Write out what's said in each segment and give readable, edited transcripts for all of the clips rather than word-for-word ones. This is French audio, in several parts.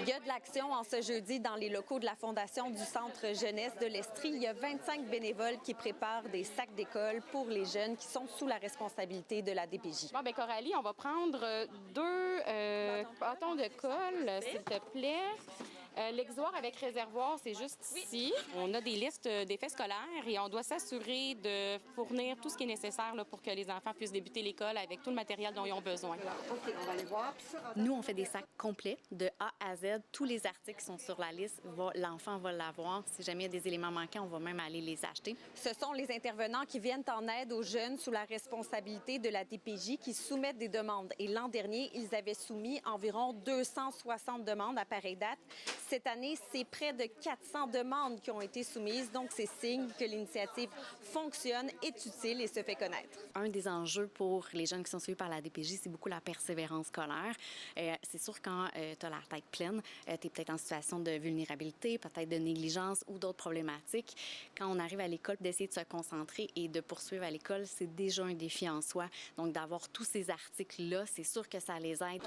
Il y a de l'action en ce jeudi dans les locaux de la Fondation du Centre Jeunesse de l'Estrie. Il y a 25 bénévoles qui préparent des sacs d'école pour les jeunes qui sont sous la responsabilité de la DPJ. Bon, bien, Coralie, on va prendre deux bâtons de colle, s'il te plaît. L'exoire avec réservoir, c'est juste ici. On a des listes d'effets scolaires et on doit s'assurer de fournir tout ce qui est nécessaire là, pour que les enfants puissent débuter l'école avec tout le matériel dont ils ont besoin. OK, on va aller voir. Nous, on fait des sacs complets de A à Z. Tous les articles qui sont sur la liste, l'enfant va l'avoir. Si jamais il y a des éléments manquants, on va même aller les acheter. Ce sont les intervenants qui viennent en aide aux jeunes sous la responsabilité de la DPJ qui soumettent des demandes. Et l'an dernier, ils avaient soumis environ 260 demandes à pareille date. Cette année, c'est près de 400 demandes qui ont été soumises. Donc, c'est signe que l'initiative fonctionne, est utile et se fait connaître. Un des enjeux pour les jeunes qui sont suivis par la DPJ, c'est beaucoup la persévérance scolaire. C'est sûr, quand tu as la tête pleine, tu es peut-être en situation de vulnérabilité, peut-être de négligence ou d'autres problématiques. Quand on arrive à l'école, d'essayer de se concentrer et de poursuivre à l'école, c'est déjà un défi en soi. Donc, d'avoir tous ces articles-là, c'est sûr que ça les aide.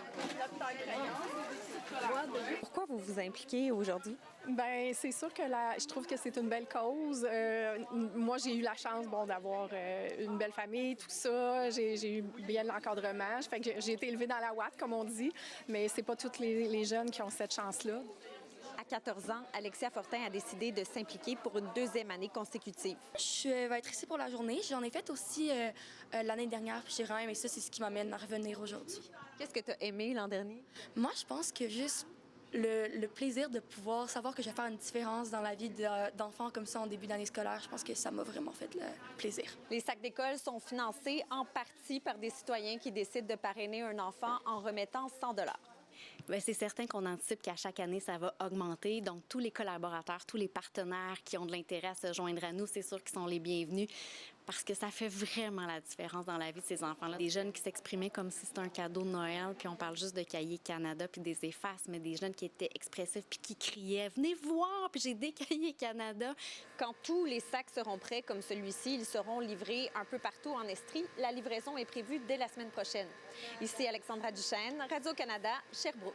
Pourquoi vous vous impliquez aujourd'hui? Bien, c'est sûr que je trouve que c'est une belle cause. Moi, j'ai eu la chance d'avoir une belle famille, tout ça. J'ai eu bien l'encadrement. Fait que j'ai été élevée dans la ouate, comme on dit, mais c'est pas tous les jeunes qui ont cette chance-là. À 14 ans, Alexia Fortin a décidé de s'impliquer pour une deuxième année consécutive. Je vais être ici pour la journée. J'en ai fait aussi l'année dernière, puis j'ai vraiment aimé ça. C'est ce qui m'amène à revenir aujourd'hui. Qu'est-ce que tu as aimé l'an dernier? Moi, je pense que juste le plaisir de pouvoir savoir que je vais faire une différence dans la vie d'enfants comme ça en début d'année scolaire, je pense que ça m'a vraiment fait le plaisir. Les sacs d'école sont financés en partie par des citoyens qui décident de parrainer un enfant en remettant 100 $. Bien, c'est certain qu'on anticipe qu'à chaque année, ça va augmenter. Donc, tous les collaborateurs, tous les partenaires qui ont de l'intérêt à se joindre à nous, c'est sûr qu'ils sont les bienvenus parce que ça fait vraiment la différence dans la vie de ces enfants-là. Des jeunes qui s'exprimaient comme si c'était un cadeau de Noël, puis on parle juste de Cahiers Canada puis des effaces, mais des jeunes qui étaient expressifs puis qui criaient « Venez voir! » Puis j'ai des Cahiers Canada. Quand tous les sacs seront prêts comme celui-ci, ils seront livrés un peu partout en Estrie. La livraison est prévue dès la semaine prochaine. Ici Alexandra Duchesne, Radio-Canada, Sherbrooke.